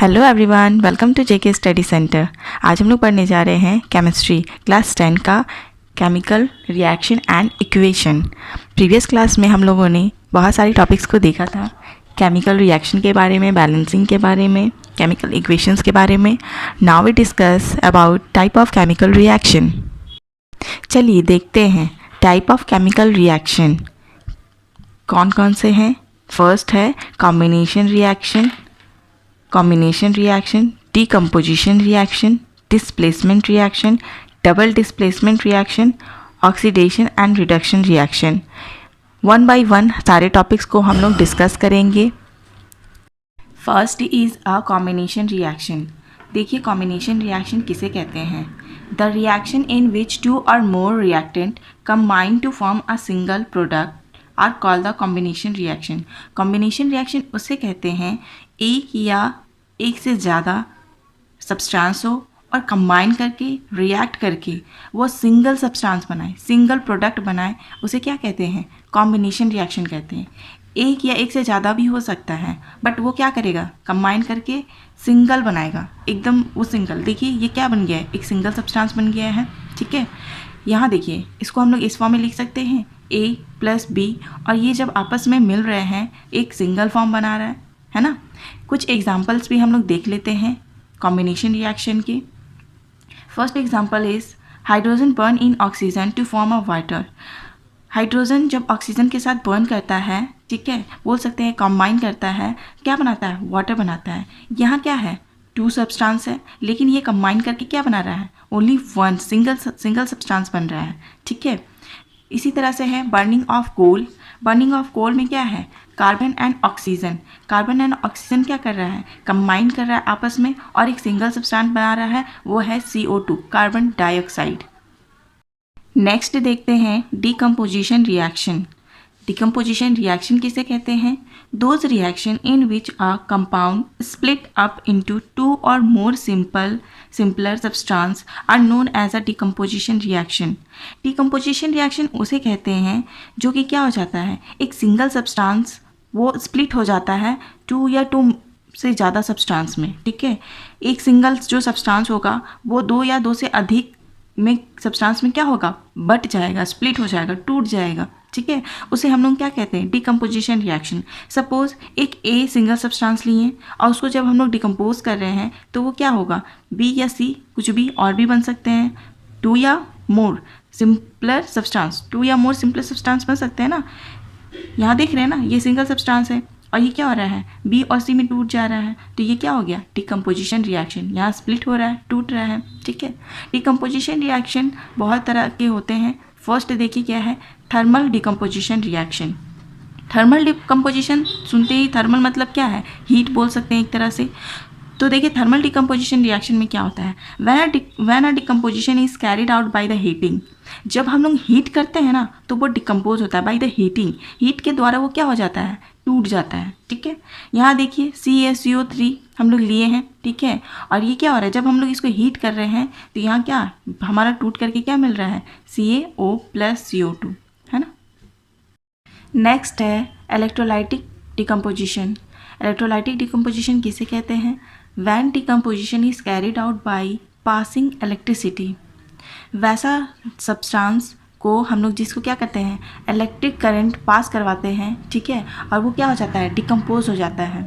Hello everyone, welcome to JK study centre. आज हम लोग पढ़ने जा रहे हैं केमिस्ट्री क्लास 10 का chemical reaction and equation. Previous class में हम लोगों ने बहुत सारी टॉपिक्स को देखा था, केमिकल रिएक्शन के बारे में, बैलेंसिंग के बारे में, केमिकल इक्वेशंस के बारे में। Now we discuss about type of chemical reaction. चलिए देखते हैं टाइप ऑफ केमिकल रिएक्शन कौन कौन से हैं। फर्स्ट है combination reaction, decomposition reaction, displacement reaction, double displacement reaction, oxidation and reduction reaction। One by one सारे टॉपिक्स को हम लोग डिस्कस करेंगे। First is a combination reaction. देखिए कॉम्बिनेशन रिएक्शन किसे कहते हैं? The reaction in which two or more reactant combine to form a single product are called the combination reaction. Combination reaction उसे कहते हैं एक से ज़्यादा सब्सटेंस हो और कंबाइन करके रिएक्ट करके वो सिंगल सब्सटेंस बनाए, सिंगल प्रोडक्ट बनाए, उसे क्या कहते हैं? कॉम्बिनेशन रिएक्शन कहते हैं। एक या एक से ज़्यादा भी हो सकता है, बट वो क्या करेगा? कंबाइन करके सिंगल बनाएगा, एकदम वो सिंगल। देखिए ये क्या बन गया है? एक सिंगल सब्सटेंस बन गया है। ठीक है, यहाँ देखिए इसको हम लोग इस फॉर्म में लिख सकते हैं A + B, और ये जब आपस में मिल रहे हैं एक सिंगल फॉर्म बना रहा है ना। कुछ एग्जाम्पल्स भी हम लोग देख लेते हैं कॉम्बिनेशन रिएक्शन के। First example is hydrogen burn in oxygen to form a water. Hydrogen जब ऑक्सीजन के साथ बर्न करता है, ठीक है, बोल सकते हैं कंबाइन करता है, क्या बनाता है? वाटर बनाता है। यहाँ क्या है? टू सब्सटेंस है, लेकिन ये कंबाइन करके क्या बना रहा है? ओनली वन सिंगल सब्सटेंस बन रहा है। ठीक है, इसी तरह से है burning of coal. Burning of coal में क्या है? Carbon and oxygen. Carbon and oxygen क्या कर रहा है? कंबाइन कर रहा है आपस में और एक सिंगल सब्सटेंस बना रहा है, वो है CO2, कार्बन डाइऑक्साइड। नेक्स्ट देखते हैं डिकम्पोजिशन रिएक्शन। डिकम्पोजिशन रिएक्शन किसे कहते हैं? Those reaction in which a compound split up into two or more simpler substance are known as a decomposition reaction. Decomposition reaction उसे कहते हैं जो कि क्या हो जाता है? एक सिंगल सब्सटेंस वो स्प्लिट हो जाता है टू या टू से ज़्यादा सब्सटेंस में। ठीक है, एक सिंगल जो सब्सटेंस होगा वो दो या दो से अधिक में सब्सटेंस में क्या होगा? बट जाएगा, स्प्लिट हो जाएगा, टूट जाएगा। ठीक है, उसे हम लोग क्या कहते हैं? Decomposition reaction. सपोज एक A सिंगल सब्सटेंस लिए और उसको जब हम लोग डिकम्पोज कर रहे हैं तो वो क्या होगा? B या C, कुछ भी और भी बन सकते हैं। टू या मोर सिंपलर सब्सटेंस बन सकते हैं ना। यहाँ देख रहे हैं ना, ये सिंगल सब्सटेंस है और ये क्या हो रहा है? B और C में टूट जा रहा है, तो ये क्या हो गया? Decomposition reaction. यहाँ स्प्लिट हो रहा है, टूट रहा है। ठीक है, डिकम्पोजिशन रिएक्शन बहुत तरह के होते हैं। फर्स्ट देखिए क्या है? Thermal decomposition reaction. Thermal decomposition सुनते ही थर्मल मतलब क्या है? हीट बोल सकते हैं एक तरह से। तो देखिए थर्मल डिकम्पोजिशन रिएक्शन में क्या होता है? When a decomposition is carried out by the heating. जब हम लोग हीट करते हैं ना तो वो डिकम्पोज होता है बाय द हीटिंग। हीट के द्वारा वो क्या हो जाता है? टूट जाता है। ठीक है, यहाँ देखिए CaCO3 हम लोग लिए हैं। ठीक है, और ये क्या हो रहा है? जब हम लोग इसको हीट कर रहे हैं तो यहाँ क्या हमारा टूट करके क्या मिल रहा है? CaO + CO2, है ना। नेक्स्ट है इलेक्ट्रोलाइटिक डिकम्पोजिशन। इलेक्ट्रोलाइटिक डिकम्पोजिशन किसे कहते हैं? When decomposition is carried out by passing electricity. वैसा सब्सटेंस को हम लोग जिसको क्या करते हैं? इलेक्ट्रिक करंट पास करवाते हैं। ठीक है, और वो क्या हो जाता है? डिकम्पोज हो जाता है।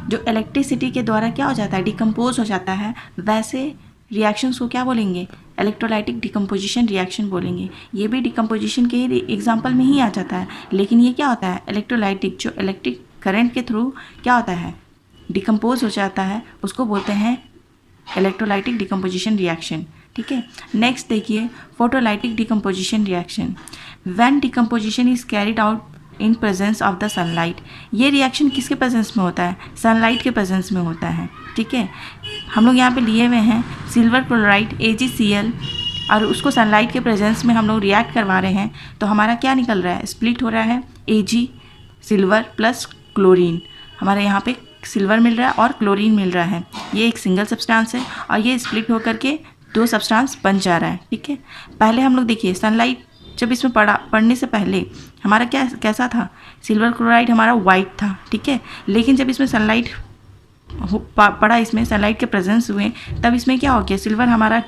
जो इलेक्ट्रिसिटी के द्वारा क्या हो जाता है? डिकम्पोज हो जाता है। वैसे रिएक्शंस को क्या बोलेंगे? इलेक्ट्रोलाइटिक डिकम्पोजिशन रिएक्शन बोलेंगे। ये भी डिकम्पोजिशन के ही एग्जाम्पल में ही आ जाता है, लेकिन ये क्या होता है? इलेक्ट्रोलाइटिक, जो इलेक्ट्रिक करंट के थ्रू क्या होता है? डिकम्पोज हो जाता है, उसको बोलते हैं इलेक्ट्रोलाइटिक डिकम्पोजिशन रिएक्शन। ठीक है, नेक्स्ट देखिए photolytic decomposition reaction. When decomposition is carried out in presence of the sunlight. ये रिएक्शन किसके प्रेजेंस में होता है? सनलाइट के प्रेजेंस में होता है। ठीक है, हम लोग यहाँ पे लिए हुए हैं सिल्वर क्लोराइड AgCl, और उसको सनलाइट के प्रेजेंस में हम लोग रिएक्ट करवा रहे हैं तो हमारा क्या निकल रहा है? स्प्लिट हो रहा है Ag सिल्वर + क्लोरीन। हमारे यहाँ पे सिल्वर मिल रहा है और क्लोरीन मिल रहा है। ये एक सिंगल सब्सटेंस है और ये स्प्लिट होकर के दो सब्सटेंस बन जा रहा है। ठीक है, पहले हम लोग देखिए सनलाइट जब इसमें पढ़ने से पहले हमारा कैसा था? सिल्वर क्लोराइड हमारा वाइट था। ठीक है, लेकिन जब इसमें सनलाइट पड़ा, इसमें सनलाइट के प्रेजेंस हुए, तब इसमें क्या हो गया, सिल्वर हमारा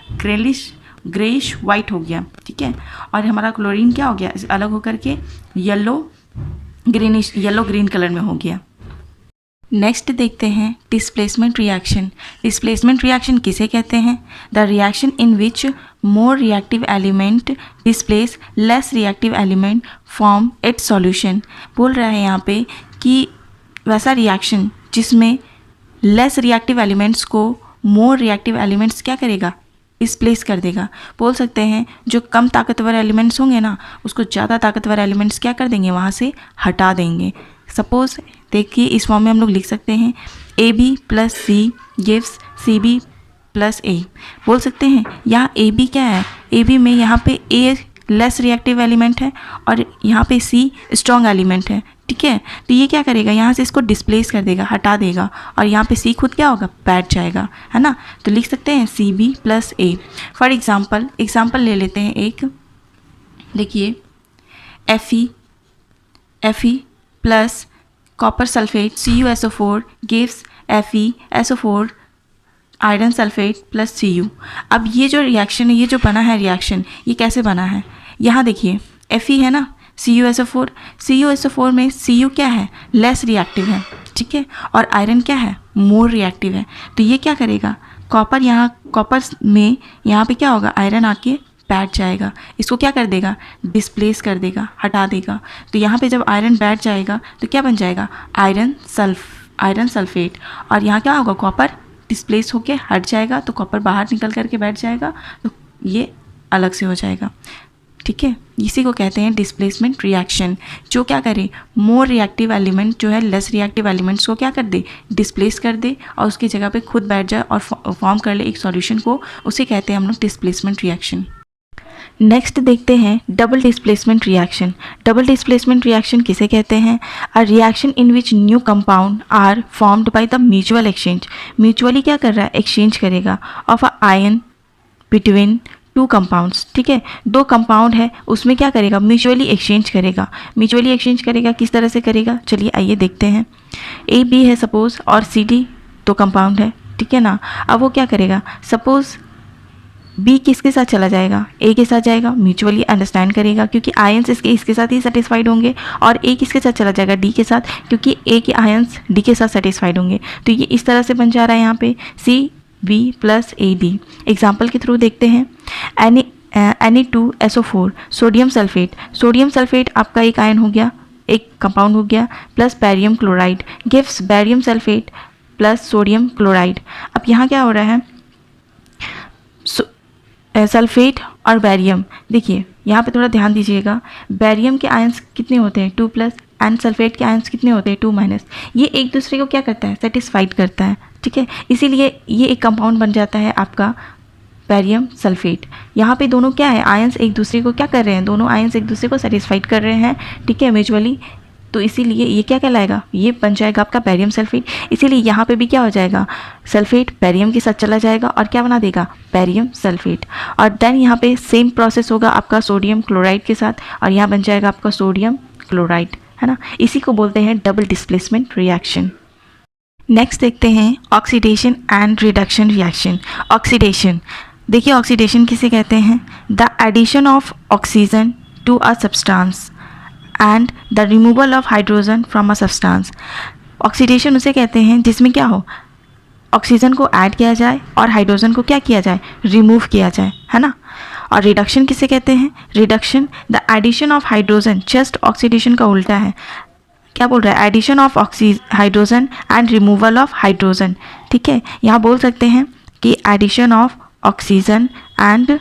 ग्रेइश वाइट हो गया, ठीक है। और हमारा क्लोरीन क्या हो गया, अलग होकर के येलो ग्रीन कलर में हो गया। नेक्स्ट देखते हैं डिस्प्लेसमेंट रिएक्शन। डिस्प्लेसमेंट रिएक्शन किसे कहते हैं? The reaction in which more reactive element displace less reactive element form it's solution. बोल रहा है यहाँ पे कि वैसा रिएक्शन जिसमें लेस रिएक्टिव एलिमेंट्स को मोर रिएक्टिव एलिमेंट्स क्या करेगा, डिस्प्लेस कर देगा। बोल सकते हैं जो कम ताकतवर एलिमेंट्स होंगे ना, उसको ज़्यादा ताकतवर एलिमेंट्स क्या कर देंगे, वहाँ से हटा देंगे। सपोज देखिए इस फॉर्म में हम लोग लिख सकते हैं AB + C gives CB + A। बोल सकते हैं यहाँ AB क्या है, AB में यहाँ पे A लेस रिएक्टिव एलिमेंट है और यहाँ पे C स्ट्रॉन्ग एलिमेंट है, ठीक है। तो ये क्या करेगा, यहाँ से इसको डिस्प्लेस कर देगा, हटा देगा, और यहाँ पे C खुद क्या होगा, बैठ जाएगा, है ना। तो लिख सकते हैं CB + A। फॉर एग्जाम्पल ले लेते हैं एक, देखिए Fe plus copper sulphate CuSO4 gives FeSO4 iron sulphate + Cu। अब ये जो रिएक्शन है, ये जो बना है रिएक्शन, ये कैसे बना है, यहाँ देखिए Fe है ना, CuSO4 में Cu क्या है, लेस रिएक्टिव है, ठीक है, और आयरन क्या है, मोर रिएक्टिव है। तो ये क्या करेगा, कॉपर में यहाँ पे क्या होगा, आयरन आके बैठ जाएगा, इसको क्या कर देगा, डिस्प्लेस कर देगा, हटा देगा। तो यहाँ पे जब आयरन बैठ जाएगा तो क्या बन जाएगा, आयरन सल्फेट, और यहाँ क्या होगा, कॉपर डिस्प्लेस होके हट जाएगा, तो कॉपर बाहर निकल करके बैठ जाएगा, तो ये अलग से हो जाएगा, ठीक है। इसी को कहते हैं डिस्प्लेसमेंट रिएक्शन, जो क्या करे, मोर रिएक्टिव एलिमेंट जो है लेस रिएक्टिव एलिमेंट्स को क्या कर दे, डिस्प्लेस कर दे, और उसकी जगह पे खुद बैठ जाए और फॉर्म कर ले एक सॉल्यूशन को, उसे कहते हैं हम लोग डिस्प्लेसमेंट रिएक्शन। नेक्स्ट देखते हैं double displacement reaction. Double displacement reaction किसे कहते हैं? A reaction in which new compound are formed by the mutual exchange. Mutually क्या कर रहा है, एक्सचेंज करेगा of a ion between two compounds, ठीक है। दो कंपाउंड है, उसमें क्या करेगा, म्यूचुअली एक्सचेंज करेगा। म्यूचुअली एक्सचेंज करेगा, किस तरह से करेगा, चलिए आइए देखते हैं। AB है सपोज और CD दो कंपाउंड है, ठीक है ना। अब वो क्या करेगा, सपोज B किसके साथ चला जाएगा, A के साथ जाएगा, म्यूचुअली अंडरस्टैंड करेगा क्योंकि आयंस इसके साथ ही सेटिस्फाइड होंगे, और A किसके साथ चला जाएगा, D के साथ, क्योंकि A के आयंस D के साथ सेटिस्फाइड होंगे। तो ये इस तरह से बन जा रहा है यहाँ पे CB + AD। एग्जाम्पल के थ्रू देखते हैं। Na2SO4 सोडियम सल्फेट आपका एक आयन हो गया, एक कंपाउंड हो गया, plus barium chloride gives barium sulphate + sodium chloride. अब यहाँ क्या हो रहा है, सल्फेट और बैरियम, देखिए यहाँ पे थोड़ा ध्यान दीजिएगा, बैरियम के आयंस कितने होते हैं 2+, एंड सल्फेट के आयंस कितने होते हैं 2-। ये एक दूसरे को क्या करता है, सेटिस्फाइड करता है, ठीक है। इसीलिए ये एक कंपाउंड बन जाता है आपका बैरियम सल्फेट। यहाँ पे दोनों क्या है, आयंस एक दूसरे को क्या कर रहे हैं, दोनों आयंस एक दूसरे को सेटिस्फाइड कर रहे हैं, ठीक है, म्यूचुअली। तो इसीलिए ये क्या कहलाएगा, ये बन जाएगा आपका बैरियम सल्फेट। इसीलिए यहाँ पे भी क्या हो जाएगा, सल्फेट बैरियम के साथ चला जाएगा और क्या बना देगा, बैरियम सल्फेट। और देन यहाँ पे सेम प्रोसेस होगा आपका सोडियम क्लोराइड के साथ, और यहाँ बन जाएगा आपका सोडियम क्लोराइड, है ना। इसी को बोलते हैं डबल डिस्प्लेसमेंट रिएक्शन। नेक्स्ट देखते हैं oxidation and reduction reaction. Oxidation, देखिए ऑक्सीडेशन किसे कहते हैं, the addition of oxygen to a substance and the removal of hydrogen from a substance. Oxidation उसे कहते हैं जिसमें क्या हो, ऑक्सीजन को ऐड किया जाए और हाइड्रोजन को क्या किया जाए, रिमूव किया जाए, है ना। और रिडक्शन किसे कहते हैं, reduction the addition of hydrogen, just oxidation का उल्टा है, क्या बोल रहा है, addition of hydrogen and removal of hydrogen, ठीक है। यहाँ बोल सकते हैं कि addition of oxygen and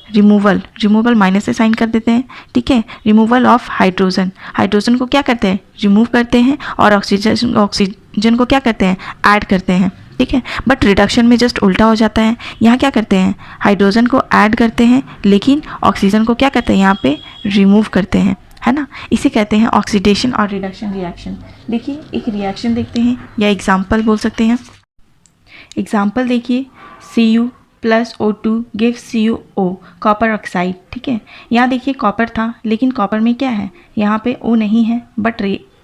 removal minus से साइन कर देते हैं, ठीक है। रिमूवल ऑफ हाइड्रोजन को क्या करते हैं, रिमूव करते हैं, और ऑक्सीजन को क्या करते हैं, ऐड करते हैं, ठीक है। बट रिडक्शन में जस्ट उल्टा हो जाता है, यहाँ क्या करते हैं, हाइड्रोजन को ऐड करते हैं, लेकिन ऑक्सीजन को क्या करते हैं, यहाँ पे रिमूव करते हैं, है ना। इसे कहते हैं ऑक्सीडेशन और रिडक्शन रिएक्शन। देखिए एक रिएक्शन देखते हैं या एग्जाम्पल बोल सकते हैं। एग्जाम्पल देखिए, Cu + O2 gives CuO copper oxide, ठीक है। यहाँ देखिए कॉपर था, लेकिन कॉपर में क्या है, यहाँ पे O नहीं है, बट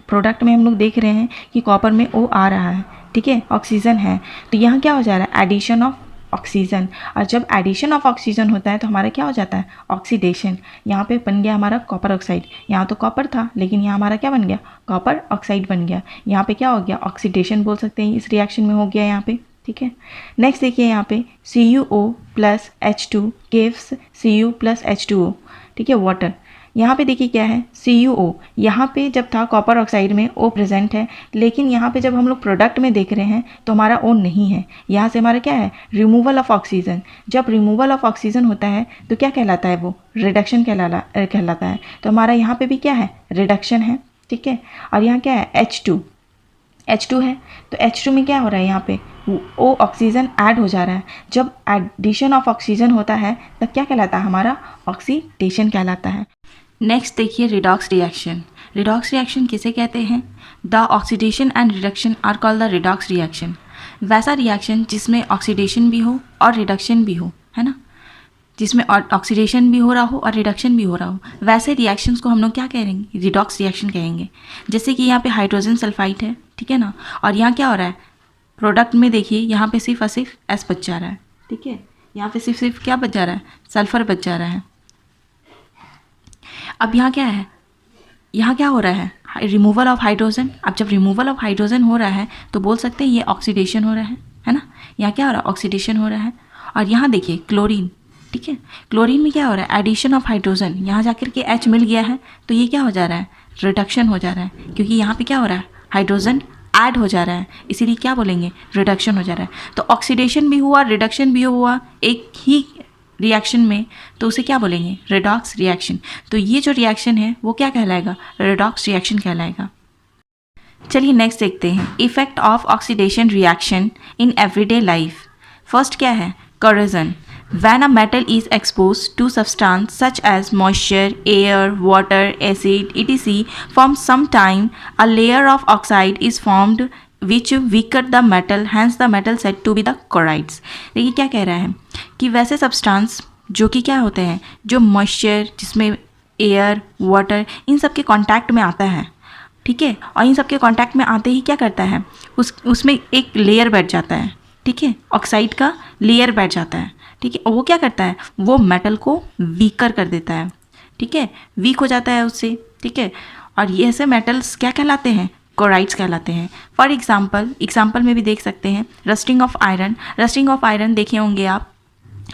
प्रोडक्ट में हम लोग देख रहे हैं कि कॉपर में O आ रहा है, ठीक है, ऑक्सीजन है, तो यहाँ क्या हो जा रहा है, एडिशन ऑफ ऑक्सीजन। और जब एडिशन ऑफ ऑक्सीजन होता है तो हमारा क्या हो जाता है, ऑक्सीडेशन। यहाँ पे बन गया हमारा कॉपर ऑक्साइड, यहाँ तो कॉपर था लेकिन यहाँ हमारा क्या बन गया, कॉपर ऑक्साइड बन गया। यहाँ पे क्या हो गया, ऑक्सीडेशन बोल सकते हैं, इस रिएक्शन में हो गया यहाँ पे, ठीक है। नेक्स्ट देखिए यहाँ पे CuO plus H2 gives Cu plus H2O, ठीक है, वाटर। यहाँ पे देखिए क्या है, CuO, यहाँ पे जब था कॉपर ऑक्साइड में O प्रेजेंट है, लेकिन यहाँ पे जब हम लोग प्रोडक्ट में देख रहे हैं तो हमारा O नहीं है। यहाँ से हमारा क्या है, रिमूवल ऑफ ऑक्सीजन। जब रिमूवल ऑफ ऑक्सीजन होता है तो क्या कहलाता है, वो रिडक्शन कहलाता है। तो हमारा यहाँ पे भी क्या है, रिडक्शन है, ठीक है। और यहाँ क्या है, H2 है, तो H2 में क्या हो रहा है, यहाँ पे O ऑक्सीजन ऐड हो जा रहा है। जब एडिशन ऑफ ऑक्सीजन होता है तब क्या कहलाता है, हमारा ऑक्सीडेशन कहलाता है। नेक्स्ट देखिए रिडॉक्स रिएक्शन। रिडॉक्स रिएक्शन किसे कहते हैं, the oxidation and reduction are called the redox reaction. वैसा रिएक्शन जिसमें ऑक्सीडेशन भी हो और रिडक्शन भी हो, है ना, जिसमें ऑक्सीडेशन भी हो रहा हो और रिडक्शन भी हो रहा हो, वैसे रिएक्शंस को हम लोग क्या कहेंगे, रिडॉक्स रिएक्शन कहेंगे। जैसे कि यहाँ पे हाइड्रोजन सल्फाइड है, ठीक है ना, और यहाँ क्या हो रहा है, प्रोडक्ट में देखिए यहाँ पे सिर्फ और सिर्फ S बच जा रहा है, ठीक है, यहाँ पे सिर्फ क्या बच जा रहा है, सल्फर बच जा रहा है। अब यहाँ क्या है, यहाँ क्या हो रहा है, रिमूवल ऑफ हाइड्रोजन। अब जब रिमूवल ऑफ हाइड्रोजन हो रहा है तो बोल सकते हैं ये ऑक्सीडेशन हो रहा है ना, यहाँ क्या हो रहा है, ऑक्सीडेशन हो रहा है। और यहाँ देखिए क्लोरीन, ठीक है, क्लोरीन में क्या हो रहा है, एडिशन ऑफ हाइड्रोजन, यहाँ जाकर के H मिल गया है तो ये क्या हो जा रहा है, रिडक्शन हो जा रहा है, क्योंकि यहाँ पे क्या हो रहा है, हाइड्रोजन ऐड हो जा रहा है, इसीलिए क्या बोलेंगे, रिडक्शन हो जा रहा है। तो ऑक्सीडेशन भी हुआ, रिडक्शन भी हुआ एक ही रिएक्शन में, तो उसे क्या बोलेंगे, रिडॉक्स रिएक्शन। तो ये जो रिएक्शन है वो क्या कहलाएगा, रिडॉक्स रिएक्शन कहलाएगा। चलिए नेक्स्ट देखते हैं, effect of oxidation reaction in everyday life. First क्या है, corrosion. When a metal is exposed to substance such as moisture, air, water, acid, etc. for some time, a layer of oxide is formed which weaker the metal, hence the metal said to be the corrodes. देखिए क्या कह रहा है कि वैसे substance जो कि क्या होते हैं, जो मॉइस्चर, जिसमें एयर, वाटर, इन सब के कांटेक्ट में आता है, ठीक है, और इन सब के कांटेक्ट में आते ही क्या करता है, उसमें एक लेयर बैठ जाता है, ठीक है, ऑक्साइड का लेयर बैठ जाता है, ठीक है। वो क्या करता है, वो मेटल को वीकर कर देता है, ठीक है, वीक हो जाता है उससे, ठीक है। और ये ऐसे मेटल्स क्या कहलाते हैं, क्लोराइड्स कहलाते हैं। फॉर एग्जाम्पल में भी देख सकते हैं, rusting of iron. Rusting of iron देखे होंगे आप,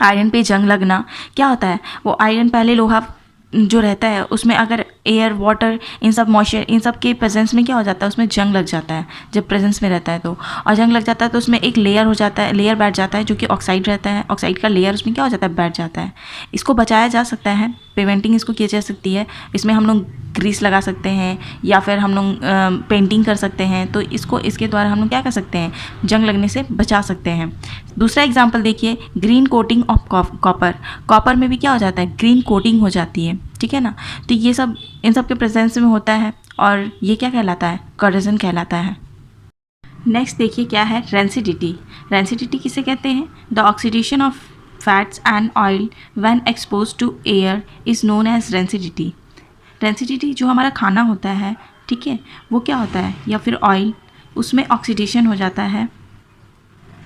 आयरन पे जंग लगना। क्या होता है, वो आयरन पहले लोहा जो रहता है उसमें अगर एयर, वाटर, इन सब मॉइस्चर, इन सब के प्रेजेंस में क्या हो जाता है, उसमें जंग लग जाता है जब प्रेजेंस में रहता है तो, और जंग लग जाता है तो उसमें एक लेयर हो जाता है, लेयर बैठ जाता है जो कि ऑक्साइड रहता है, ऑक्साइड का लेयर उसमें क्या हो जाता है, बैठ जाता है। इसको बचाया जा सकता है, प्रिवेंटिंग इसको की जा सकती है। इसमें हम लोग ग्रीस लगा सकते हैं या फिर हम लोग पेंटिंग कर सकते हैं, तो इसके द्वारा हम लोग क्या कर सकते हैं, जंग लगने से बचा सकते हैं। दूसरा एग्जाम्पल देखिए, green coating of copper. Copper में भी क्या हो जाता है, ग्रीन कोटिंग हो जाती है, ठीक है ना। तो ये सब इन सब के प्रेजेंस में होता है और ये क्या कहलाता है, corrosion कहलाता है। नेक्स्ट देखिए क्या है, रेंसिडिटी। रेंसिडिटी किसे कहते हैं, the oxidation of fats and oil when expose to air is known as rancidity. Rancidity जो हमारा खाना होता है, ठीक है, वो क्या होता है, या फिर ऑयल, उसमें ऑक्सीडेशन हो जाता है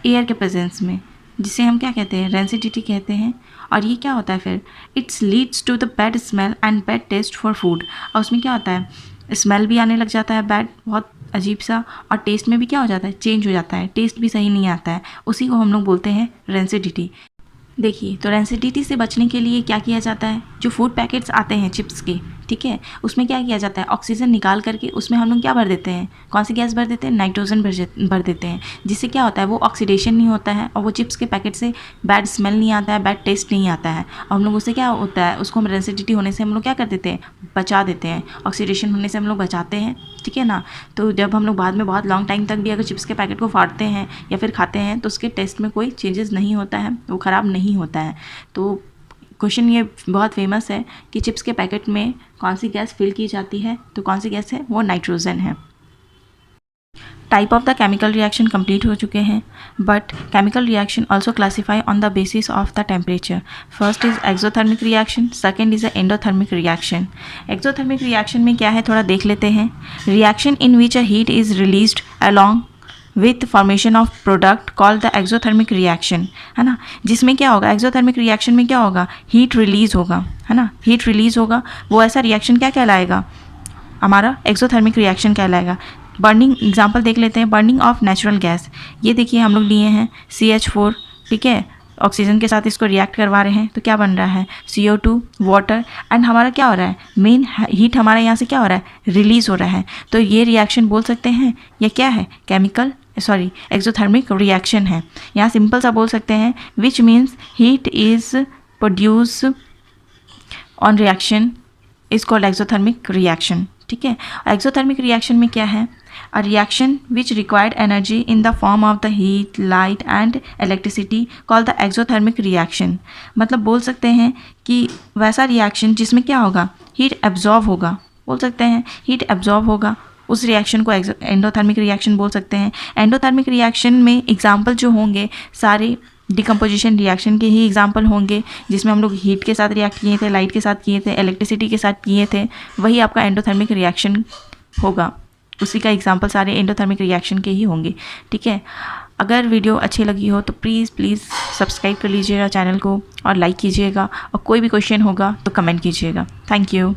एयर के प्रेजेंस में, जिसे हम क्या कहते हैं, रेंसिडिटी कहते हैं। और ये क्या होता है फिर, it's leads to the bad smell and bad taste for food. और उसमें क्या होता है, स्मेल भी आने लग जाता है बैड, बहुत अजीब सा, और टेस्ट में भी क्या हो जाता है, चेंज हो जाता है, टेस्ट भी सही नहीं आता है। उसी को हम लोग बोलते हैं रेंसिडिटी। देखिए, तो रेंसिडिटी से बचने के लिए क्या किया जाता है, जो फूड पैकेट्स आते हैं चिप्स के, ठीक है, उसमें क्या किया जाता है, ऑक्सीजन निकाल करके उसमें हम लोग क्या भर देते हैं, कौन सी गैस भर देते हैं, नाइट्रोजन भर देते हैं, जिससे क्या होता है, वो ऑक्सीडेशन नहीं होता है और वो चिप्स के पैकेट से बैड स्मेल नहीं आता है, बैड टेस्ट नहीं आता है। और हम लोग उससे क्या होता है, उसको हम रेंसिडिटी होने से हम लोग क्या कर देते हैं, बचा देते हैं, ऑक्सीडेशन होने से हम लोग बचाते हैं, ठीक है ना। तो जब हम लोग बाद में बहुत लॉन्ग टाइम तक भी अगर चिप्स के पैकेट को फाड़ते हैं या फिर खाते हैं तो उसके टेस्ट में कोई चेंजेस नहीं होता है, वो ख़राब नहीं होता है। तो क्वेश्चन ये बहुत फेमस है कि चिप्स के पैकेट में कौन सी गैस फिल की जाती है, तो कौन सी गैस है, वो नाइट्रोजन है। Type of the chemical reaction complete हो चुके हैं, but chemical reaction also classify on the basis of the temperature. First is exothermic reaction, second is a endothermic reaction. Exothermic reaction में क्या है, थोड़ा देख लेते हैं। Reaction in which a heat is released along with formation of product called the exothermic reaction, है ना, जिसमें क्या होगा, एक्सोथर्मिक रिएक्शन में क्या होगा, हीट रिलीज होगा, है ना, हीट रिलीज होगा। वो ऐसा रिएक्शन क्या कहलाएगा, हमारा एक्सोथर्मिक रिएक्शन कहलाएगा। बर्निंग एग्जांपल देख लेते हैं, बर्निंग ऑफ नेचुरल गैस। ये देखिए हम लोग लिए हैं CH4, ठीक है, ऑक्सीजन के साथ इसको रिएक्ट करवा रहे हैं तो क्या बन रहा है, CO2, वाटर, एंड हमारा क्या हो रहा है, मेन हीट हमारा यहाँ से क्या हो रहा है, रिलीज हो रहा है। तो ये रिएक्शन बोल सकते हैं ये क्या है, एक्सोथर्मिक रिएक्शन है। यहाँ सिंपल सा बोल सकते हैं which means heat is produce on reaction is called exothermic reaction, ठीक है। एक्सोथर्मिक रिएक्शन में क्या है, a reaction which required energy in the form of the heat, light and electricity called the exothermic reaction. मतलब बोल सकते हैं कि वैसा रिएक्शन जिसमें क्या होगा, हीट एब्जॉर्ब होगा, बोल सकते हैं हीट एब्जॉर्ब होगा, उस रिएक्शन को एंडोथर्मिक रिएक्शन बोल सकते हैं। एंडोथर्मिक रिएक्शन में एग्जाम्पल जो होंगे सारे डिकम्पोजिशन रिएक्शन के ही एग्जाम्पल होंगे, जिसमें हम लोग हीट के साथ रिएक्ट किए थे, लाइट के साथ किए थे, इलेक्ट्रिसिटी के साथ किए थे, वही आपका एंडोथर्मिक रिएक्शन होगा। उसी का एग्जाम्पल सारे एंडोथर्मिक रिएक्शन के ही होंगे, ठीक है। अगर वीडियो अच्छी लगी हो तो प्लीज़ सब्सक्राइब कर लीजिएगा चैनल को और लाइक कीजिएगा, और कोई भी क्वेश्चन होगा तो कमेंट कीजिएगा। Thank you.